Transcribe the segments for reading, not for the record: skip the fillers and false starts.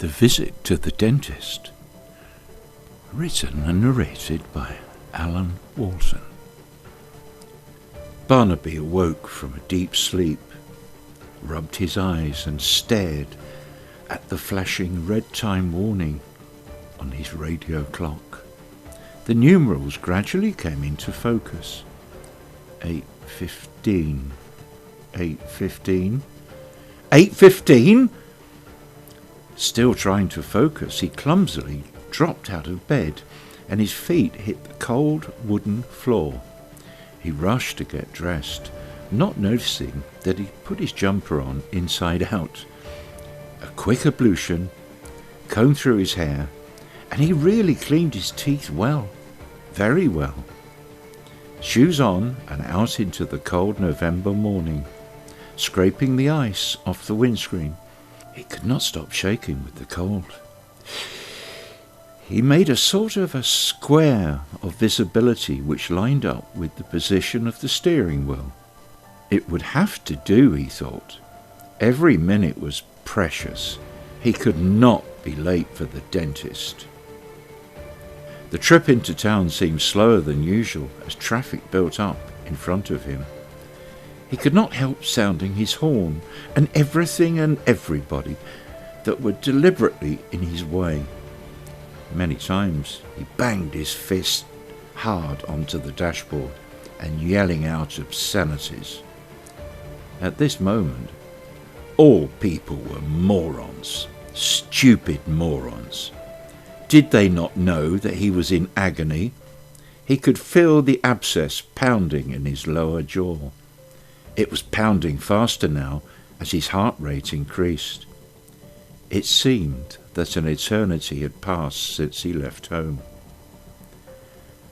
The Visit to the Dentist. Written and narrated by Alan Walton. Barnaby awoke from a deep sleep, rubbed his eyes and stared at the flashing red time warning on his radio clock. The numerals gradually came into focus. 8:15. 8:15. 8:15? Still trying to focus, he clumsily dropped out of bed and his feet hit the cold wooden floor. He rushed to get dressed, not noticing that he'd put his jumper on inside out. A quick ablution, combed through his hair, and he really cleaned his teeth well, very well. Shoes on and out into the cold November morning, scraping the ice off the windscreen. He could not stop shaking with the cold. He made a sort of a square of visibility which lined up with the position of the steering wheel. It would have to do, he thought. Every minute was precious. He could not be late for the dentist. The trip into town seemed slower than usual as traffic built up in front of him. He could not help sounding his horn and everything and everybody that were deliberately in his way. Many times he banged his fist hard onto the dashboard and yelling out obscenities. At this moment, all people were morons, stupid morons. Did they not know that he was in agony? He could feel the abscess pounding in his lower jaw. It was pounding faster now as his heart rate increased. It seemed that an eternity had passed since he left home.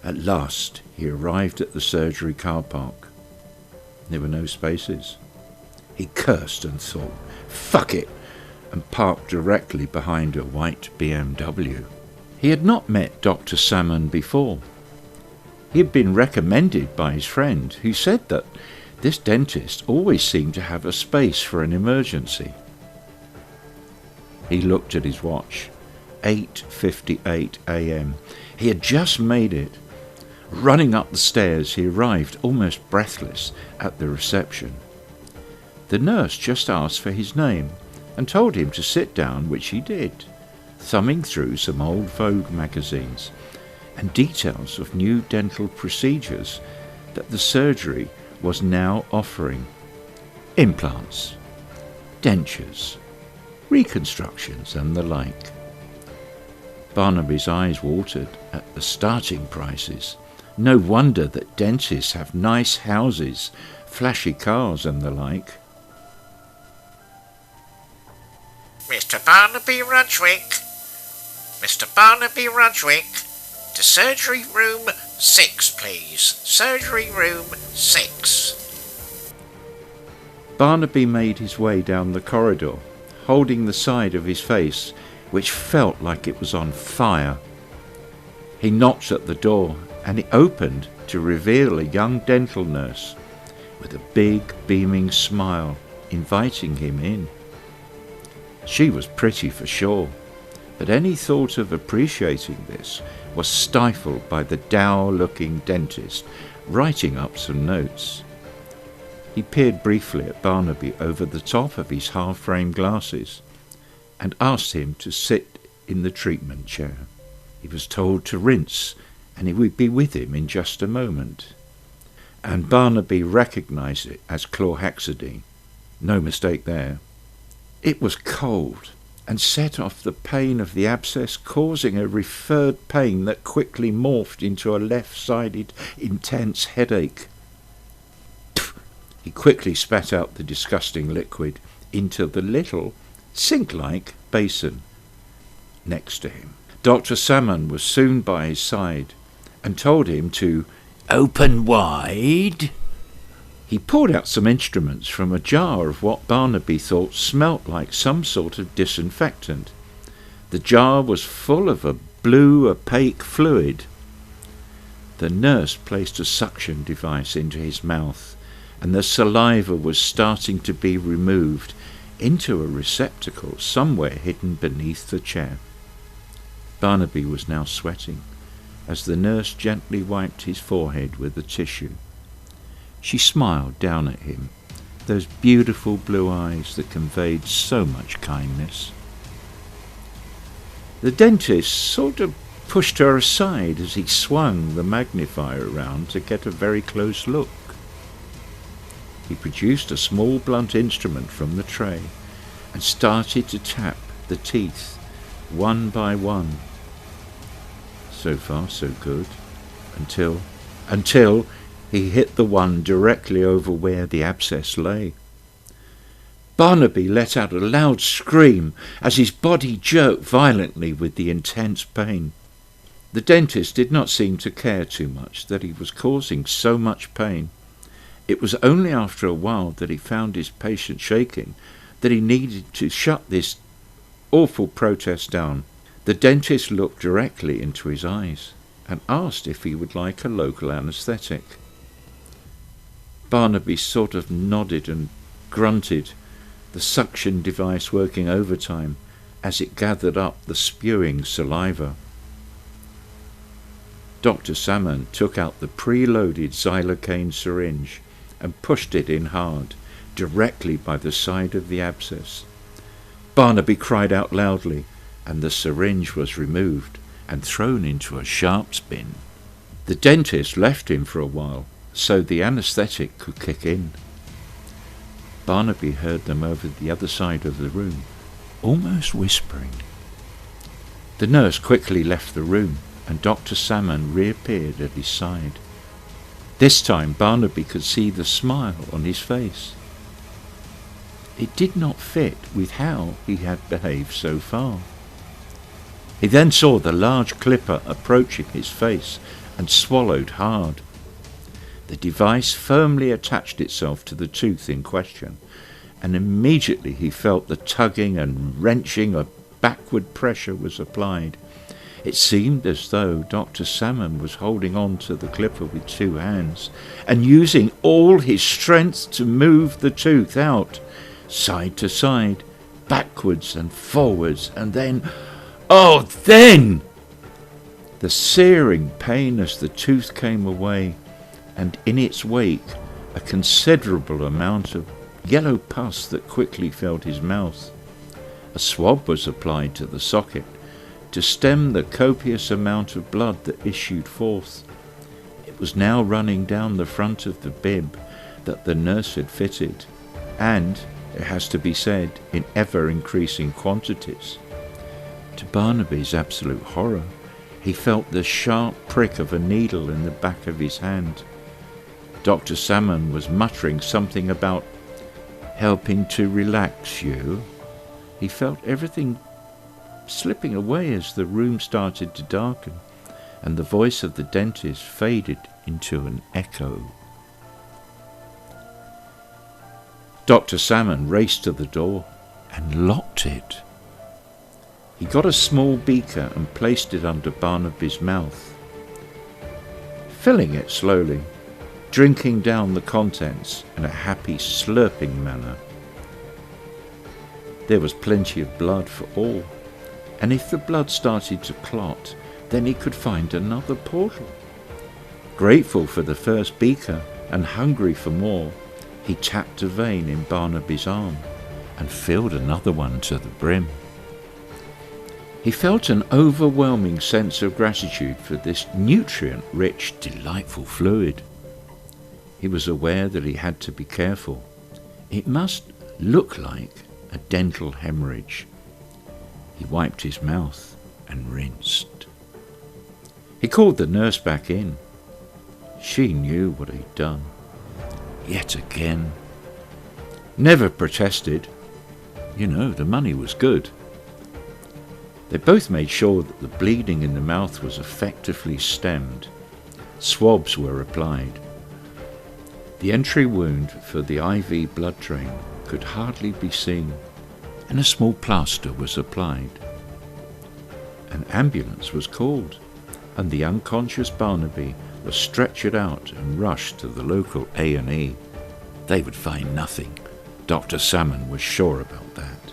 At last he arrived at the surgery car park. There were no spaces. He cursed and thought, "Fuck it," and parked directly behind a white BMW. He had not met Dr. Salmon before. He had been recommended by his friend, who said that this dentist always seemed to have a space for an emergency. He looked at his watch. 8:58 a.m. He had just made it. Running up the stairs, he arrived almost breathless at the reception. The nurse just asked for his name and told him to sit down, which he did, thumbing through some old Vogue magazines and details of new dental procedures that the surgery was now offering. Implants, dentures, reconstructions and the like. Barnaby's eyes watered at the starting prices. No wonder that dentists have nice houses, flashy cars and the like. Mr. Barnaby Rudgwick. Mr. Barnaby Rudgwick. To surgery room 6, please. Surgery room 6. Barnaby made his way down the corridor, holding the side of his face, which felt like it was on fire. He knocked at the door, and it opened to reveal a young dental nurse with a big, beaming smile, inviting him in. She was pretty for sure, but any thought of appreciating this was stifled by the dour-looking dentist writing up some notes. He peered briefly at Barnaby over the top of his half-framed glasses and asked him to sit in the treatment chair. He was told to rinse and he would be with him in just a moment. And Barnaby recognised it as chlorhexidine. No mistake there. It was cold and set off the pain of the abscess, causing a referred pain that quickly morphed into a left-sided intense headache. He quickly spat out the disgusting liquid into the little sink-like basin next to him. Dr. Salmon was soon by his side and told him to open wide. He pulled out some instruments from a jar of what Barnaby thought smelt like some sort of disinfectant. The jar was full of a blue opaque fluid. The nurse placed a suction device into his mouth, and the saliva was starting to be removed into a receptacle somewhere hidden beneath the chair. Barnaby was now sweating, as the nurse gently wiped his forehead with a tissue. She smiled down at him, those beautiful blue eyes that conveyed so much kindness. The dentist sort of pushed her aside as he swung the magnifier around to get a very close look. He produced a small blunt instrument from the tray and started to tap the teeth one by one. So far so good, until he hit the one directly over where the abscess lay. Barnaby let out a loud scream as his body jerked violently with the intense pain. The dentist did not seem to care too much that he was causing so much pain. It was only after a while that he found his patient shaking that he needed to shut this awful protest down. The dentist looked directly into his eyes and asked if he would like a local anaesthetic. Barnaby sort of nodded and grunted, the suction device working overtime as it gathered up the spewing saliva. Dr. Salmon took out the preloaded xylocaine syringe and pushed it in hard, directly by the side of the abscess. Barnaby cried out loudly, and the syringe was removed and thrown into a sharps bin. The dentist left him for a while, so the anaesthetic could kick in. Barnaby heard them over the other side of the room, almost whispering. The nurse quickly left the room, and Dr. Salmon reappeared at his side. This time Barnaby could see the smile on his face. It did not fit with how he had behaved so far. He then saw the large clipper approaching his face and swallowed hard. The device firmly attached itself to the tooth in question, and immediately he felt the tugging and wrenching of backward pressure was applied. It seemed as though Dr. Salmon was holding on to the clipper with two hands and using all his strength to move the tooth out, side to side, backwards and forwards, and then, the searing pain as the tooth came away, and in its wake a considerable amount of yellow pus that quickly filled his mouth. A swab was applied to the socket to stem the copious amount of blood that issued forth. It was now running down the front of the bib that the nurse had fitted, and, it has to be said, in ever-increasing quantities. To Barnaby's absolute horror, he felt the sharp prick of a needle in the back of his hand. Dr. Salmon was muttering something about helping to relax you. He felt everything slipping away as the room started to darken, and the voice of the dentist faded into an echo. Dr. Salmon raced to the door and locked it. He got a small beaker and placed it under Barnaby's mouth, filling it slowly, drinking down the contents in a happy slurping manner. There was plenty of blood for all, and if the blood started to clot, then he could find another portal. Grateful for the first beaker and hungry for more, he tapped a vein in Barnaby's arm and filled another one to the brim. He felt an overwhelming sense of gratitude for this nutrient-rich, delightful fluid. He was aware that he had to be careful. It must look like a dental hemorrhage. He wiped his mouth and rinsed. He called the nurse back in. She knew what he'd done. Yet again. Never protested. The money was good. They both made sure that the bleeding in the mouth was effectively stemmed. Swabs were applied. The entry wound for the IV blood drain could hardly be seen, and a small plaster was applied. An ambulance was called, and the unconscious Barnaby was stretchered out and rushed to the local A&E. They would find nothing Dr. Salmon was sure about that.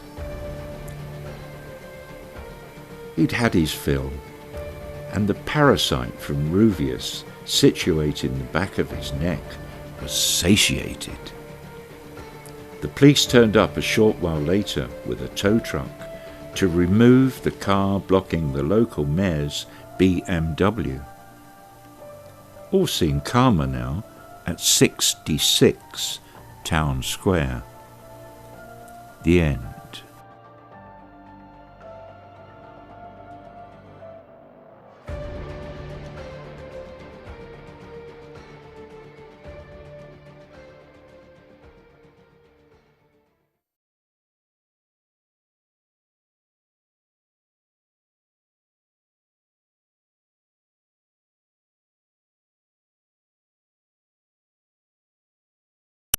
He'd had his fill, and the parasite from Ruvius, situated in the back of his neck, was satiated. The police turned up a short while later with a tow truck to remove the car blocking the local mayor's BMW. All seemed calmer now at 66 Town Square. The end.